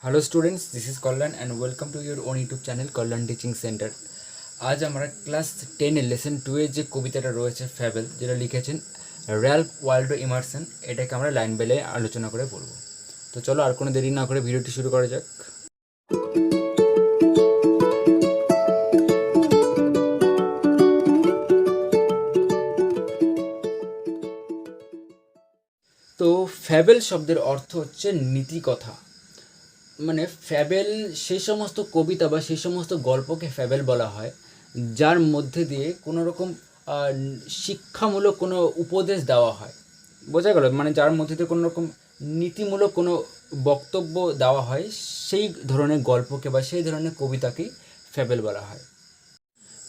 Hello students, this is Kalyan and welcome to your own YouTube channel Kalyan teaching centre. আজ আমরা class 10-এর lesson 2-এর যে কবিতাটা রয়েছে Fabelle, যেটা লিখেছেন র্যালফ ওয়াল্ডো ইমারসন, এটাকে আমরা লাইন বাই লাইন আলোচনা করে পড়ব। তো চলো আর কোনো দেরি না করে ভিডিওটি শুরু করা যাক। তো ফ্যাবেল শব্দের অর্থ হচ্ছে নীতিকথা। মানে ফ্যাবেল সেই সমস্ত কবিতা বা সেই সমস্ত গল্পকে ফ্যাবেল বলা হয় যার মধ্যে দিয়ে কোনো রকম শিক্ষামূলক কোনো উপদেশ দেওয়া হয়। বোঝা গেল? মানে যার মধ্যে দিয়ে কোনো রকম নীতিমূলক কোনো বক্তব্য দেওয়া হয়, সেই ধরনের গল্পকে বা সেই ধরনের কবিতাকেই ফ্যাবেল বলা হয়।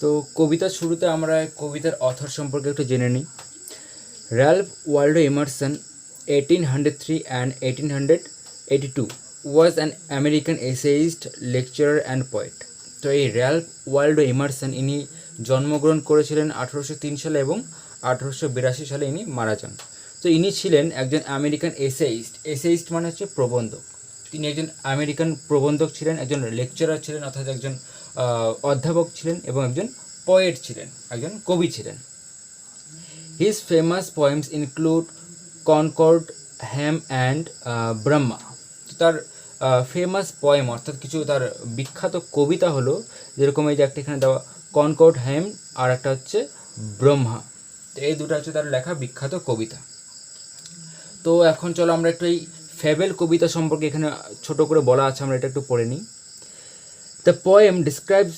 তো কবিতার শুরুতে আমরা কবিতার অথর সম্পর্কে একটু জেনে নিই। Ralph Waldo Emerson 1803 and 1882 was an American essayist, lecturer and poet. তো এই র্যালফ ওয়াল্ডো ইমারসন ইনি জন্মগ্রহণ করেছিলেন 1803 সালে এবং 1882 সালে ইনি মারা যান। তো ইনি ছিলেন একজন আমেরিকান এসেইস্ট। এসেইস্ট মানে হচ্ছে প্রবন্ধক। তিনি একজন আমেরিকান প্রবন্ধক ছিলেন, একজন লেকচারার ছিলেন অর্থাৎ একজন অধ্যাপক ছিলেন এবং একজন পোয়েট ছিলেন, একজন কবি ছিলেন। His famous poems include Concord, Ham and Brahma. তো তার ফেমাস পোয়েম অর্থাৎ কিছু তার বিখ্যাত কবিতা হলো, যেরকম এই যে একটা এখানে দেওয়া কনকর্ড, হ্যাম, আর একটা হচ্ছে ব্রহ্মা। তো এই দুটো হচ্ছে তার লেখা বিখ্যাত কবিতা। তো এখন চলো আমরা একটু এই ফ্যাবেল কবিতা সম্পর্কে এখানে ছোট করে বলা আছে, আমরা এটা একটু পড়ে নিই। The poem describes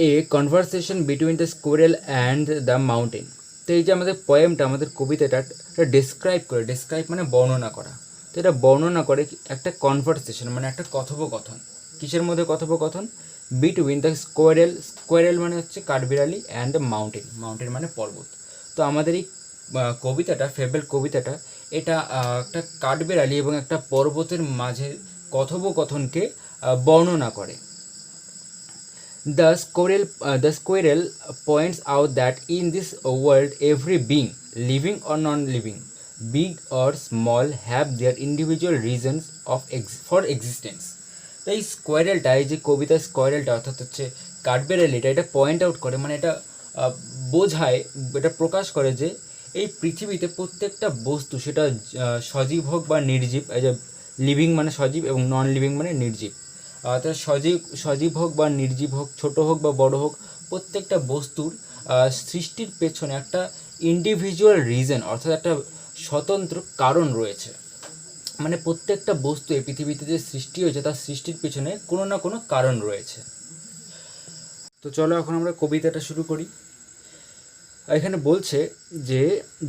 a conversation between the squirrel and the mountain. তো এই যে আমাদের পোয়েমটা, আমাদের কবিতাটা ডিসক্রাইব মানে বর্ণনা করা। তো এটা বর্ণনা করে একটা কনভারসেশন মানে একটা কথোপকথন। কিসের মধ্যে কথোপকথন? বিটুইন দ্য স্কোয়ারেল মানে হচ্ছে কাঠবিড়ালি, অ্যান্ড মাউন্টেন মানে পর্বত। তো আমাদের এই কবিতাটা, ফেবেল কবিতাটা, এটা একটা কাঠবিড়ালি এবং একটা পর্বতের মাঝে কথোপকথনকে বর্ণনা করে। The squirrel points out that in this world, every being, living or non-living, big or small, have their individual reasons for existence. তো এই স্কোয়ারেলটা, এই যে কবিতার স্কোয়ারেলটা অর্থাৎ হচ্ছে কাঠবেড়ালিটা, এটা পয়েন্ট আউট করে, মানে এটা বোঝায়, এটা প্রকাশ করে যে এই পৃথিবীতে প্রত্যেকটা বস্তু, সেটা সজীব হোক বা নির্জীব, এই যে লিভিং মানে সজীব এবং নন লিভিং মানে নির্জীব, অর্থাৎ সজীব হোক বা নির্জীব হোক, ছোট হোক বা বড় হোক, প্রত্যেকটা বস্তুর সৃষ্টির পেছনে একটা ইন্ডিভিজুয়াল রিজন অর্থাৎ একটা স্বতন্ত্র কারণ রয়েছে। মানে প্রত্যেকটা বস্তু এই পৃথিবীতে যে সৃষ্টি হয়েছে, তার সৃষ্টির পেছনে কোনো না কোনো কারণ রয়েছে। তো চলো এখন আমরা কবিতাটা শুরু করি। এখানে বলছে যে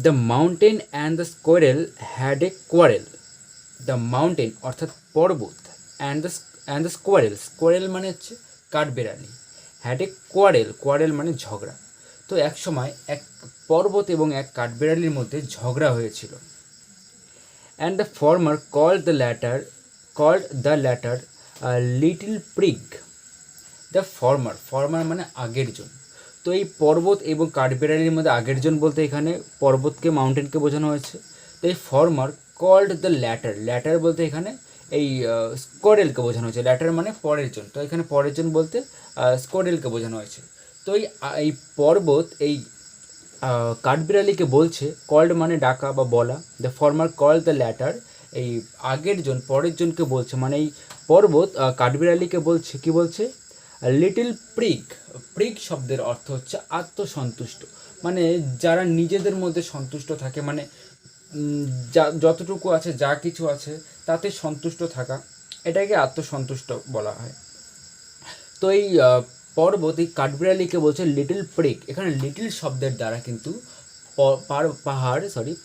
the mountain and the squirrel had a quarrel. The mountain অর্থাৎ পর্বত, অ্যান্ড দ্য স্কোয়ারেল মানে হচ্ছে কাঠবেড়ালি, হ্যাড এ কোয়ারেল মানে ঝগড়া। তো এক সময় এক পর্বত এবং এক কাঠবেড়ালির মধ্যে ঝগড়া হয়েছিল। And the former called the latter little prig. The former মানে আগের জন। তো এই পর্বত এবং কাঠবেড়ালির মধ্যে আগের জন বলতে এখানে পর্বতকে, মাউন্টেনকে বোঝানো হয়েছে। তো এই ফর্মার কল্ড দ্য ল্যাটার বলতে এখানে এই স্কোয়ারেলকে বোঝানো হয়েছে। ল্যাটার মানে পরের জন, তো এখানে পরের জন বলতে স্কোয়ারেলকে বোঝানো হয়েছে। তো এই পর্বত এই কাঠবিড়ালিকে বলছে, কল্ড মানে ডাকা বা বলা, the former called the latter, এই আগের জন পরের জনকে বলছে, মানে এই পর্বত কাঠবিড়ালিকে বলছে, কি বলছে? লিটল প্রিগ শব্দের অর্থ হচ্ছে আত্মসন্তুষ্ট, মানে যারা নিজেদের মধ্যে সন্তুষ্ট থাকে, মানে যা যতটুকু আছে, যা কিছু আছে তাতে সন্তুষ্ট থাকা, এটাকে আত্মসন্তুষ্ট বলা হয়। তো এই পর্বত এই কাঠবিড়ালিকে বলছে লিটল প্রিগ। এখানে লিটল শব্দের দ্বারা কিন্তু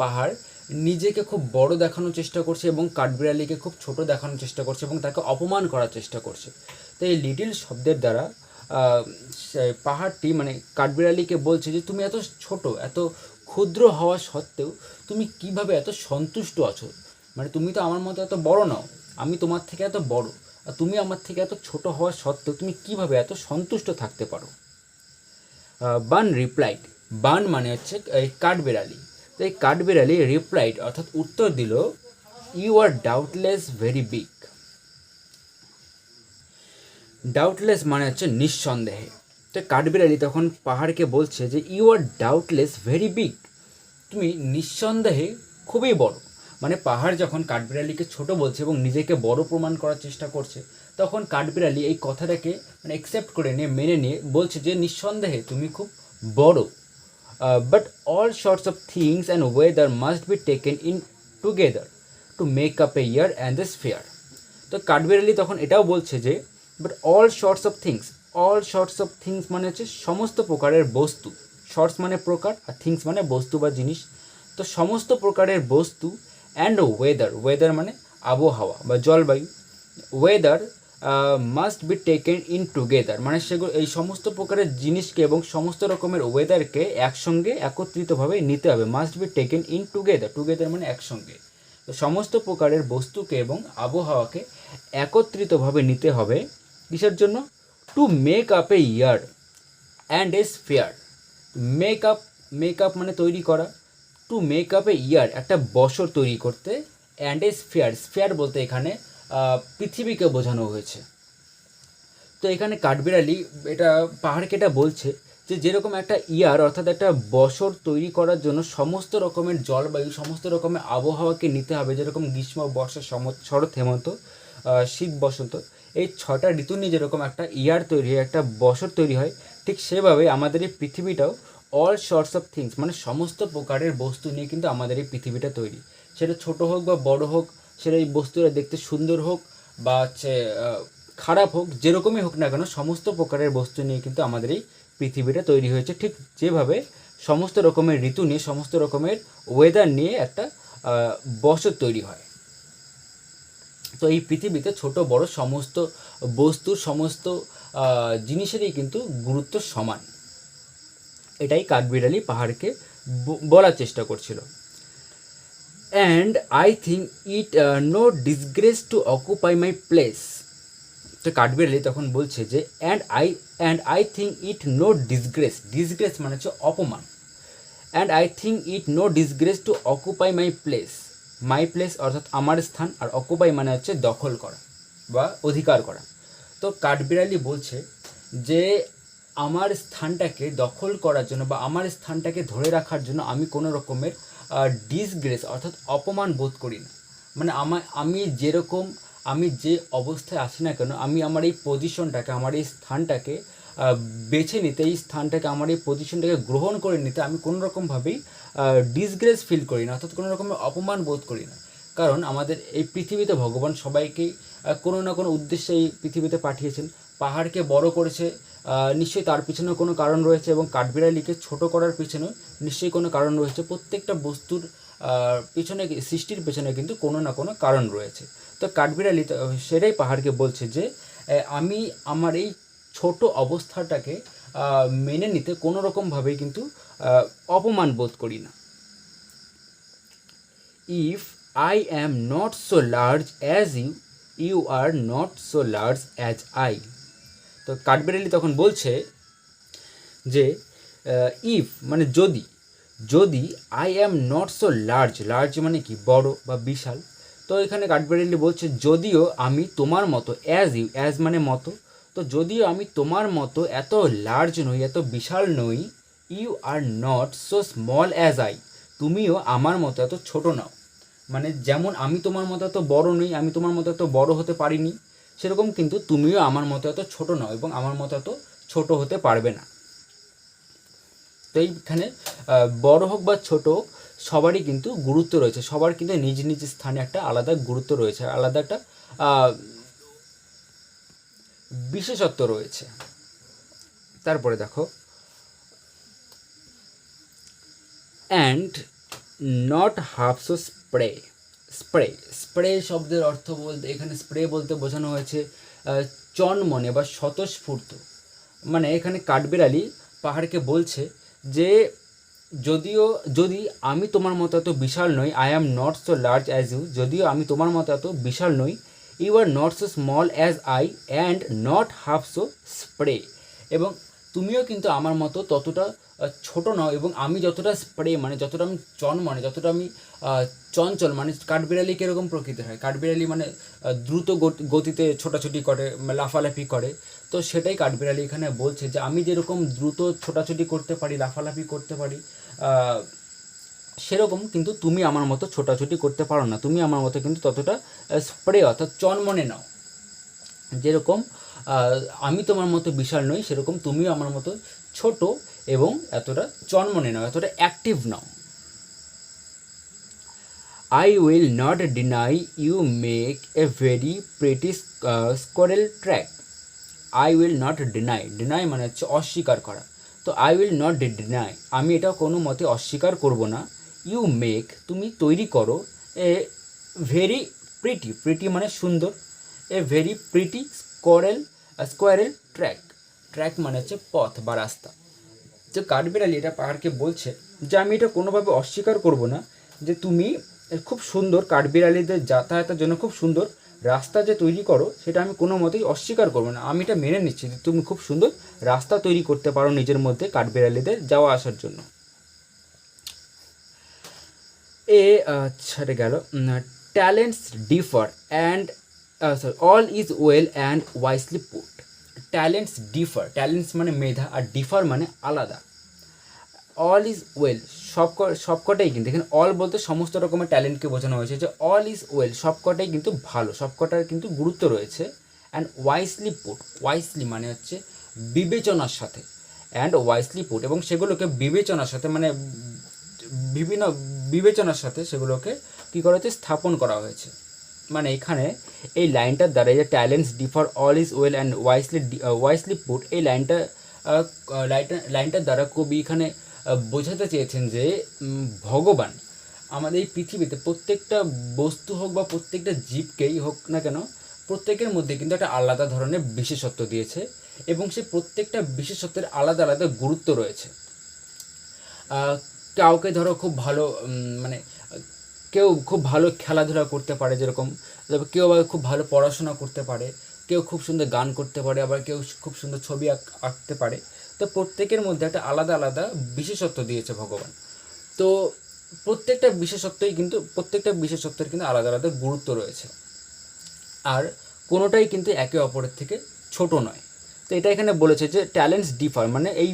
পাহাড় নিজেকে খুব বড় দেখানোর চেষ্টা করছে এবং কাঠবিড়ালিকে খুব ছোট দেখানোর চেষ্টা করছে এবং তাকে অপমান করার চেষ্টা করছে। তো এই লিটল শব্দের দ্বারা পাহাড়টি মানে কাঠবিড়ালিকে বলছে যে তুমি এত ছোট, এত ক্ষুদ্র হওয়া সত্ত্বেও তুমি কিভাবে এত সন্তুষ্ট আছো, মানে তুমি তো আমার মতো এত বড় নও, আমি তোমার থেকে এত বড়, আর তুমি আমার থেকে এত ছোট হওয়া সত্ত্বেও তুমি কিভাবে এত সন্তুষ্ট থাকতে পারো। বান মানে হচ্ছে এই কাঠবিড়ালি। তো এই কাঠবিড়ালি রিপ্লাইড অর্থাৎ উত্তর দিল, you are doubtless very big. Doubtless মানে হচ্ছে নিঃসন্দেহে। তো কাঠবিড়ালি তখন পাহাড়কে বলছে যে you are doubtless very big, তুমি নিঃসন্দেহে খুবই বড়। মানে পাহাড় যখন কাঠবিড়ালিকে ছোট বলছে এবং নিজেকে বড় প্রমাণ করার চেষ্টা করছে, তখন কাঠবিড়ালি এই কথাটাকে মানে অ্যাকসেপ্ট করে নিয়ে মেনে নিয়ে বলছে যে নিঃসন্দেহে তুমি খুব বড়। But all sorts of things and weather must be taken in together to make up A year and the sphere. তো কাঠবিড়ালি তখন এটাও বলছে যে but all sorts of things মানে হচ্ছে সমস্ত প্রকারের বস্তু। শর্টস মানে প্রকার আর থিংস মানে বস্তু বা জিনিস। তো সমস্ত প্রকারের বস্তু অ্যান্ড ওয়েদার মানে আবহাওয়া বা জলবায়ু। Weather must be taken in together মানে সেগুলো এই সমস্ত প্রকারের জিনিসকে এবং সমস্ত রকমের ওয়েদারকে একসঙ্গে একত্রিতভাবে নিতে হবে। Must be taken in together মানে একসঙ্গে। তো সমস্ত প্রকারের বস্তুকে এবং আবহাওয়াকে একত্রিতভাবে নিতে হবে কিসের জন্য? To make up A year and a sphere. Make up মানে তৈরি করা, টু মেক আপ এ ইয়ার একটা বছর তৈরি করতে, অ্যান্ড এ স্ফিয়ার বলতে এখানে পৃথিবীকে বোঝানো হয়েছে। তো এখানে কাঠবিড়ালি এটা পাহাড়কে এটা বলছে যে যেরকম একটা ইয়ার অর্থাৎ একটা বছর তৈরি করার জন্য সমস্ত রকমের জলবায়ু সমস্ত রকমের আবহাওয়াকে নিতে হবে, যেরকম গ্রীষ্ম বর্ষা শরৎ হেমন্ত শীত বসন্ত এই 6টা ঋতু নিয়ে যেরকম একটা ইয়ার তৈরি হয়, একটা বছর তৈরি হয়, ঠিক সেভাবে আমাদের এই পৃথিবীটাও অল সর্টস অফ থিংস মানে সমস্ত প্রকারের বস্তু নিয়ে কিন্তু আমাদের এই পৃথিবীটা তৈরি। সেটা ছোট হোক বা বড় হোক, সেটা এই বস্তুটা দেখতে সুন্দর হোক বা হচ্ছে খারাপ হোক, যেরকমই হোক না কেন সমস্ত প্রকারের বস্তু নিয়ে কিন্তু আমাদের এই পৃথিবীটা তৈরি হয়েছে। ঠিক যেভাবে সমস্ত রকমের ঋতু নিয়ে সমস্ত রকমের ওয়েদার নিয়ে একটা বছর তৈরি হয়। তো এই পৃথিবীতে ছোট বড় সমস্ত বস্তুর সমস্ত জিনিসেরই কিন্তু গুরুত্ব সমান। এটাই কাঠবিড়ালি পাহাড়কে বলার চেষ্টা করছিল। And I think it no disgrace to occupy my place. তো কাঠবিড়ালি তখন বলছে যে and I think it no disgrace মানে হচ্ছে অপমান। And I think it no disgrace to occupy my place অর্থাৎ আমার স্থান, আর অকুপাই মানে হচ্ছে দখল করা বা অধিকার করা। তো কাঠবিড়ালি বলছে যে আমার স্থানটাকে দখল করার জন্য বা আমার স্থানটাকে ধরে রাখার জন্য আমি কোনো রকমের ডিসগ্রেস অর্থাৎ অপমান বোধ করি না। মানে আমি যে অবস্থায় আছি না কেন, আমি আমার এই পজিশনটাকে আমার এই স্থানটাকে বেছে নিতে, এই স্থানটাকে আমার এই পজিশনটাকে গ্রহণ করে নিতে আমি কোনো রকমভাবেই ডিসগ্রেস ফিল করি না, অর্থাৎ কোনো রকমের অপমান বোধ করি না। কারণ আমাদের এই পৃথিবীতে ভগবান সবাইকেই কোনো না কোনো উদ্দেশ্যে এই পৃথিবীতে পাঠিয়েছেন। পাহাড়কে বড় করেছে, নিশ্চয়ই তার পিছনেও কোনো কারণ রয়েছে, এবং কাঠবিড়ালিকে ছোট করার পিছনেও নিশ্চয়ই কোনো কারণ রয়েছে। প্রত্যেকটা বস্তুর পিছনে সৃষ্টির পেছনে কিন্তু কোনো না কোনো কারণ রয়েছে। তো কাঠবিড়ালি সেটাই পাহাড়কে বলছে যে আমি আমার এই ছোট অবস্থাটাকে মেনে নিতে কোনো রকমভাবেই কিন্তু অপমান বোধ করি না। If I am not so large as you are not so large as I. তো কাঠবিড়ালি তখন বলছে যে ইফ মানে যদি I am not so large মানে কি বড় বা বিশাল। তো এখানে কাঠবিড়ালি বলছে যদিও আমি তোমার মতো অ্যাজ মানে মতো, তো যদিও আমি তোমার মতো এত লার্জ নই, এত বিশাল নই, you are not so small as I, তুমিও আমার মতো এত ছোট নাও। মানে যেমন আমি তোমার মতো এত বড় নই, আমি তোমার মতো এত বড় হতে পারিনি, সেরকম কিন্তু তুমিও আমার মতো এত ছোট নাও এবং আমার মতো এত ছোট হতে পারবে না। তো এইখানে বড় হোক বা ছোট হোক সবারই কিন্তু গুরুত্ব রয়েছে, সবার কিন্তু নিজ নিজ স্থানে একটা আলাদা গুরুত্ব রয়েছে, আলাদা একটা বিশেষত্ব রয়েছে। তারপরে দেখো and not half so spray শব্দের অর্থ বলতে এখানে স্প্রে বলতে বোঝানো হয়েছে চনমনে বা স্বতঃস্ফূর্ত। মানে এখানে কাঠবিড়ালি পাহাড়কে বলছে যে যদি আমি তোমার মতো এত বিশাল নই, I am not so large as you, যদিও আমি তোমার মতো এত বিশাল নই, you are not so small as I and not half so spry, এবং তুমিও কিন্তু আমার মতো ততটা ছোট নও, এবং আমি যতটা স্প্রে মানে যতটা আমি মানে যতটা আমি চঞ্চল, মানে কাঠবিড়ালি কীরকম প্রকৃতির হয়, কাঠবিড়ালি মানে দ্রুত গতিতে ছোটাছুটি করে, লাফালাফি করে। তো সেটাই কাঠবিড়ালি এখানে বলছে যে আমি যেরকম দ্রুত ছোটাছুটি করতে পারি, লাফালাফি করতে পারি, সেরকম কিন্তু তুমি আমার মতো ছোটাছুটি করতে পারো না, তুমি আমার মতো কিন্তু ততটা স্প্রে অর্থাৎ চনমনে নাও। যেরকম আমি তোমার মতো বিশাল নই, সেরকম তুমিও আমার মতো ছোট এবং এতটা চনমনে নাও, এতটা active now. I will not deny you make a very pretty squirrel track. I will not deny মানে হচ্ছে অস্বীকার করা। তো I will not deny, আমি এটা কোনো মতে অস্বীকার করব না। You make, তুমি তৈরি করো, এ ভেরি প্রিটি মানে সুন্দর, a very pretty squirrel track মানে হচ্ছে পথ বা রাস্তা। যে কাঠবিড়ালি এটা পাহাড়কে বলছে যে আমি এটা কোনোভাবে অস্বীকার করব না যে তুমি খুব সুন্দর, কাঠবিড়ালিদের যাতায়াতের জন্য খুব সুন্দর রাস্তা যে তৈরি করো, সেটা আমি কোনো মতেই অস্বীকার করবো না। আমি এটা মেনে নিচ্ছি যে তুমি খুব সুন্দর রাস্তা তৈরি করতে পারো নিজের মধ্যে কাঠবিড়ালিদের যাওয়া আসার জন্য। ছেড়ে গেল, talents differ and all is well and wisely put. Talents differ, talents মানে মেধা, আর ডিফার মানে আলাদা। অল ইজ ওয়েল, সবকটাই কিন্তু, এখানে অল বলতে সমস্ত রকমের ট্যালেন্টকে বোঝানো হয়েছে, যে অল ইজ ওয়েল সবকটাই কিন্তু ভালো, সবকটার কিন্তু গুরুত্ব রয়েছে। অ্যান্ড ওয়াইসলি পুট, ওয়াইসলি মানে হচ্ছে বিবেচনার সাথে, অ্যান্ড ওয়াইসলি পুট, এবং সেগুলোকে বিবেচনার সাথে মানে বিভিন্ন বিবেচনার সাথে সেগুলোকে কী করা হয়েছে, স্থাপন করা হয়েছে। মানে এখানে এই লাইনটার দ্বারা, যে talents differ all is well and wisely put, এই লাইনটার দ্বারা কবি এখানে বোঝাতে চেয়েছেন যে ভগবান আমাদের এই পৃথিবীতে প্রত্যেকটা বস্তু হোক বা প্রত্যেকটা জীবকেই হোক না কেন, প্রত্যেকের মধ্যে কিন্তু একটা আলাদা ধরনের বিশেষত্ব দিয়েছে, এবং সেই প্রত্যেকটা বিশেষত্বের আলাদা আলাদা গুরুত্ব রয়েছে। কাউকে ধরো খুব ভালো মানে কেউ খুব ভালো খেলাধুলা করতে পারে, যেরকম কেউ আবার খুব ভালো পড়াশোনা করতে পারে, কেউ খুব সুন্দর গান করতে পারে, আবার কেউ খুব সুন্দর ছবি আঁকতে পারে। তো প্রত্যেকের মধ্যে একটা আলাদা আলাদা বিশেষত্ব দিয়েছে ভগবান। তো প্রত্যেকটা বিশেষত্বের কিন্তু আলাদা আলাদা গুরুত্ব রয়েছে, আর কোনোটাই কিন্তু একে অপরের থেকে ছোট নয়। তো এটা এখানে বলেছে যে ট্যালেন্টস ডিফার, মানে এই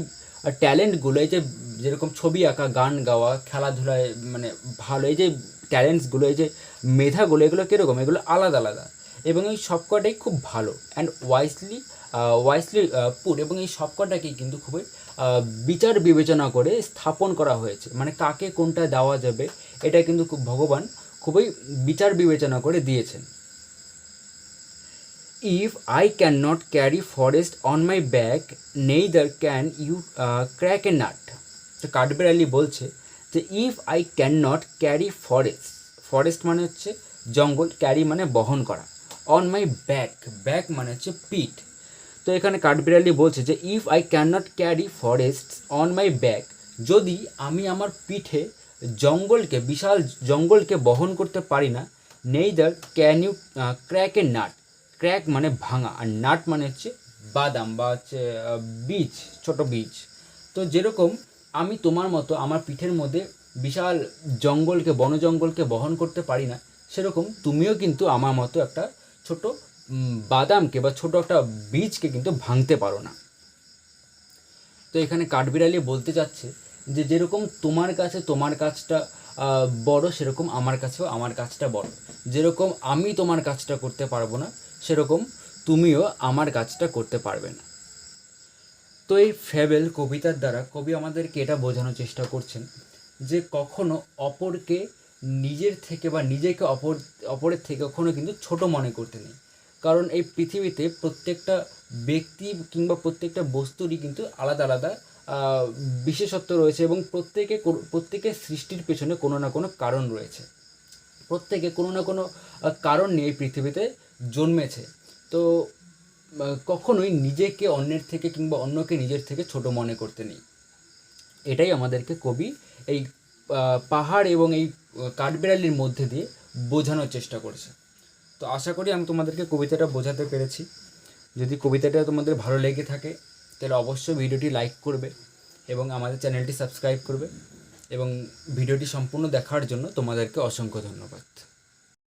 ট্যালেন্টগুলো, এই যে যেরকম ছবি আঁকা, গান গাওয়া, খেলাধুলায় মানে ভালো, এই যে ট্যালেন্টসগুলো, এই যে মেধাগুলো, এগুলো কীরকম, এগুলো আলাদা আলাদা, এবং এই সবকটাই খুব ভালো। অ্যান্ড ওয়াইসলি পুট, এবং এই সবকটাকেই কিন্তু খুবই বিচার বিবেচনা করে স্থাপন করা হয়েছে, মানে কাকে কোনটা দেওয়া যাবে এটা কিন্তু ভগবান খুবই বিচার বিবেচনা করে দিয়েছেন। If I cannot carry forest on my back, neither can you crack a nut. তো কাঠবিড়ালি বলছে যে if I can not carry forest মানে হচ্ছে জঙ্গল, ক্যারি মানে বহন করা, অন মাই ব্যাক মানে হচ্ছে পিঠ। তো এখানে কাঠবিড়ালি বলছে যে if I can not carry forest on my back, যদি আমি আমার পিঠে বিশাল জঙ্গলকে বহন করতে পারি না, neither can you crack a nut, crack মানে ভাঙা, আর নাট মানে হচ্ছে বাদাম বা হচ্ছে বীজ, ছোট বীজ। তো যেরকম আমি তোমার মতো আমার পিঠের মধ্যে বিশাল বনজঙ্গলকে বহন করতে পারি না, সেরকম তুমিও কিন্তু আমার মতো একটা ছোট বাদামকে বা ছোট একটা বীজকে কিন্তু ভাঙতে পারো না। তো এখানে কাঠবিড়ালি বলতে চাচ্ছে যে যেরকম তোমার কাছে তোমার কাজটা বড়, সেরকম আমার কাছেও আমার কাজটা বড়। যেরকম আমি তোমার কাজটা করতে পারবো না, সেরকম তুমিও আমার কাজটা করতে পারবে না। তো এই ফেবেল কবিতার দ্বারা কবি আমাদেরকে এটা বোঝানোর চেষ্টা করছেন যে কখনো অপরকে নিজের থেকে বা নিজেকে অপরের থেকে কখনো কিন্তু ছোট মনে করতে নেই। কারণ এই পৃথিবীতে প্রত্যেকটা ব্যক্তি কিংবা প্রত্যেকটা বস্তুরই কিন্তু আলাদা আলাদা বিশেষত্ব রয়েছে, এবং প্রত্যেকের সৃষ্টির পেছনে কোনো না কোনো কারণ রয়েছে। প্রত্যেকে কোনো না কোনো কারণ নিয়ে এই পৃথিবীতে জন্মেছে। তো কখনোই নিজেকে অন্যের থেকে কিংবা অন্যকে নিজের থেকে ছোট মনে করতে নেই। এটাই আমাদেরকে কবি এই পাহাড় এবং এই কাঠবিড়ালির মধ্যে দিয়ে বোঝানোর চেষ্টা করেছে। তো আশা করি আমি তোমাদেরকে কবিতাটা বোঝাতে পেরেছি। যদি কবিতাটা তোমাদের ভালো লেগে থাকে তাহলে অবশ্যই ভিডিওটি লাইক করবে এবং আমাদের চ্যানেলটি সাবস্ক্রাইব করবে এবং ভিডিওটি সম্পূর্ণ দেখার জন্য তোমাদেরকে অসংখ্য ধন্যবাদ।